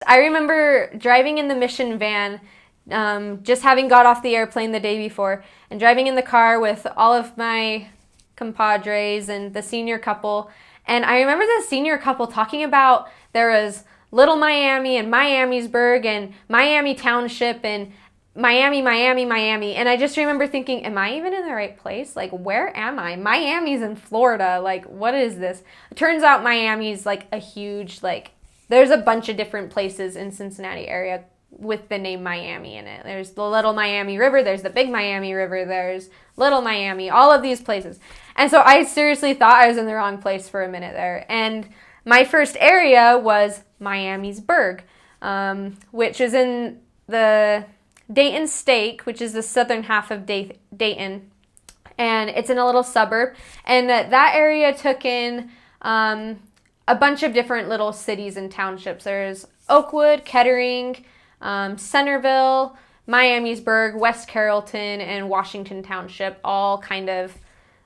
I remember driving in the Mission van, just having got off the airplane the day before, and driving in the car with all of my compadres and the senior couple. And I remember the senior couple talking about there was Little Miami and Miamisburg and Miami Township and Miami, Miami, Miami. And I just remember thinking, am I even in the right place? Like, where am I? Miami's in Florida. Like, what is this? It turns out Miami's like a huge, like, there's a bunch of different places in Cincinnati area with the name Miami in it. There's the Little Miami River, there's the Big Miami River, there's Little Miami, all of these places. And so I seriously thought I was in the wrong place for a minute there. And my first area was Miamisburg, which is in the Dayton State, which is the southern half of Dayton. And it's in a little suburb. And that area took in a bunch of different little cities and townships. There's Oakwood, Kettering, Centerville, Miamisburg, West Carrollton, and Washington Township, all kind of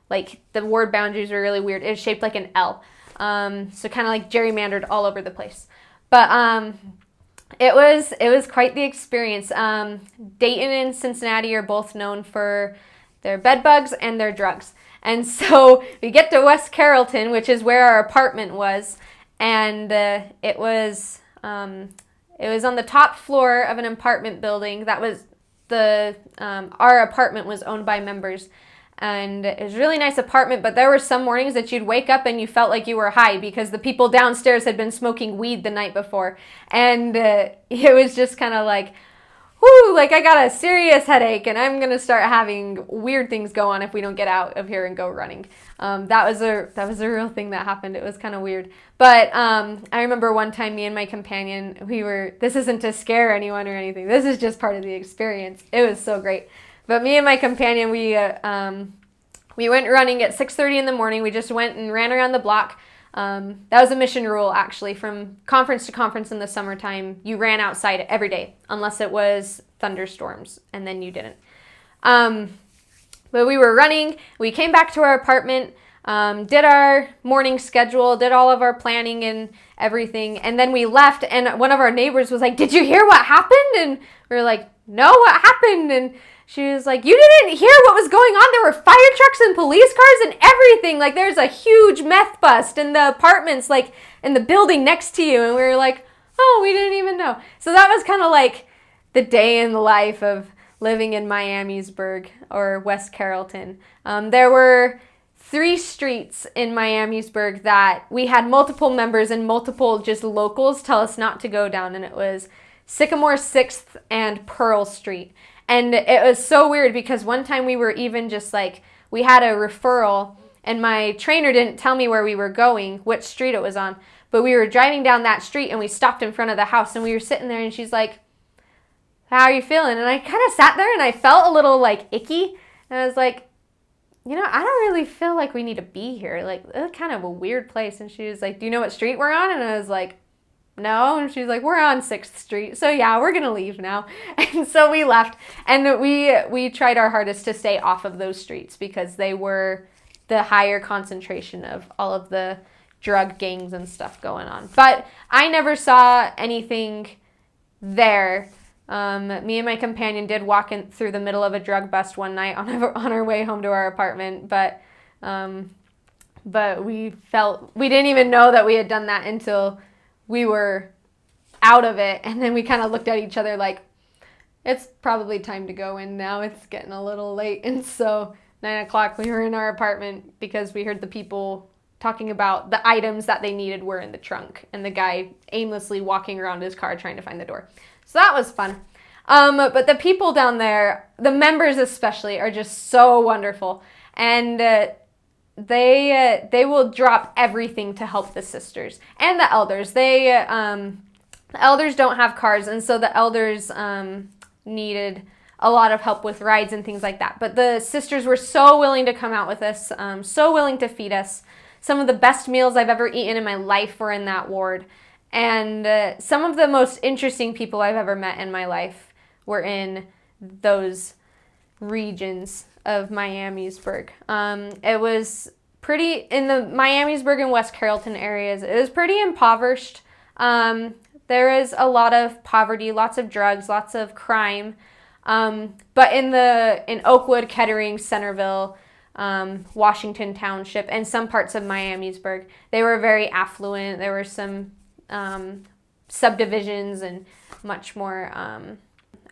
like the word boundaries were really weird. It was shaped like an L. So kind of like gerrymandered all over the place. But it was quite the experience. Dayton and Cincinnati are both known for their bed bugs and their drugs. And so we get to West Carrollton, which is where our apartment was, and it was on the top floor of an apartment building. That was our apartment was owned by members, and it was a really nice apartment, but there were some mornings that you'd wake up and you felt like you were high because the people downstairs had been smoking weed the night before, and it was just kind of like, whoo, like I got a serious headache and I'm gonna start having weird things go on if we don't get out of here and go running. That was a real thing that happened. It was kind of weird. But I remember one time me and my companion, this isn't to scare anyone or anything. This is just part of the experience. It was so great. But me and my companion, we went running at 6:30 in the morning. We just went and ran around the block. That was a mission rule, actually. From conference to conference in the summertime, you ran outside every day, unless it was thunderstorms, and then you didn't. But we were running. We came back to our apartment, did our morning schedule, did all of our planning and everything, and then we left, and one of our neighbors was like, "Did you hear what happened?" And we were like, "No, what happened?" And she was like, "You didn't hear what was going on? There were fire trucks and police cars and everything. Like, there's a huge meth bust in the apartments, like, in the building next to you." And we were like, "Oh, we didn't even know." So that was kind of like the day in the life of living in Miamisburg or West Carrollton. There were 3 streets in Miamisburg that we had multiple members and multiple just locals tell us not to go down. And it was Sycamore 6th and Pearl Street. And it was so weird because one time we were even just like, we had a referral and my trainer didn't tell me where we were going, which street it was on, but we were driving down that street and we stopped in front of the house and we were sitting there and she's like, "How are you feeling?" And I kind of sat there and I felt a little like icky. And I was like, "You know, I don't really feel like we need to be here. Like, it's kind of a weird place." And she was like, "Do you know what street we're on?" And I was like, "No." And she's like, "We're on 6th Street. So yeah, we're going to leave now." And so we left and we tried our hardest to stay off of those streets because they were the higher concentration of all of the drug gangs and stuff going on. But I never saw anything there. Me and my companion did walk in through the middle of a drug bust one night on our way home to our apartment, but we didn't even know that we had done that until we were out of it, and then we kind of looked at each other like, it's probably time to go in now. It's getting a little late. And so 9 o'clock we were in our apartment because we heard the people talking about the items that they needed were in the trunk and the guy aimlessly walking around his car trying to find the door. So that was fun. But the people down there, the members especially, are just so wonderful. And they will drop everything to help the sisters and the elders. The elders don't have cars, and so the elders needed a lot of help with rides and things like that. But the sisters were so willing to come out with us, so willing to feed us. Some of the best meals I've ever eaten in my life were in that ward. And some of the most interesting people I've ever met in my life were in those regions of Miamisburg. It was in the Miamisburg and West Carrollton areas, it was pretty impoverished. There there is a lot of poverty, lots of drugs, lots of crime. But in Oakwood, Kettering, Centerville, Washington Township, and some parts of Miamisburg, they were very affluent. There were some subdivisions and much more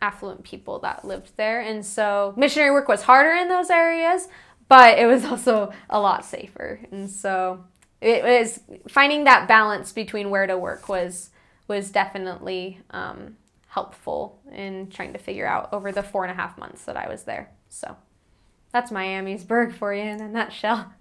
affluent people that lived there. And so missionary work was harder in those areas, but it was also a lot safer. And so it was finding that balance between where to work was definitely helpful in trying to figure out over the 4.5 months that I was there. So that's Miamisburg for you in a nutshell.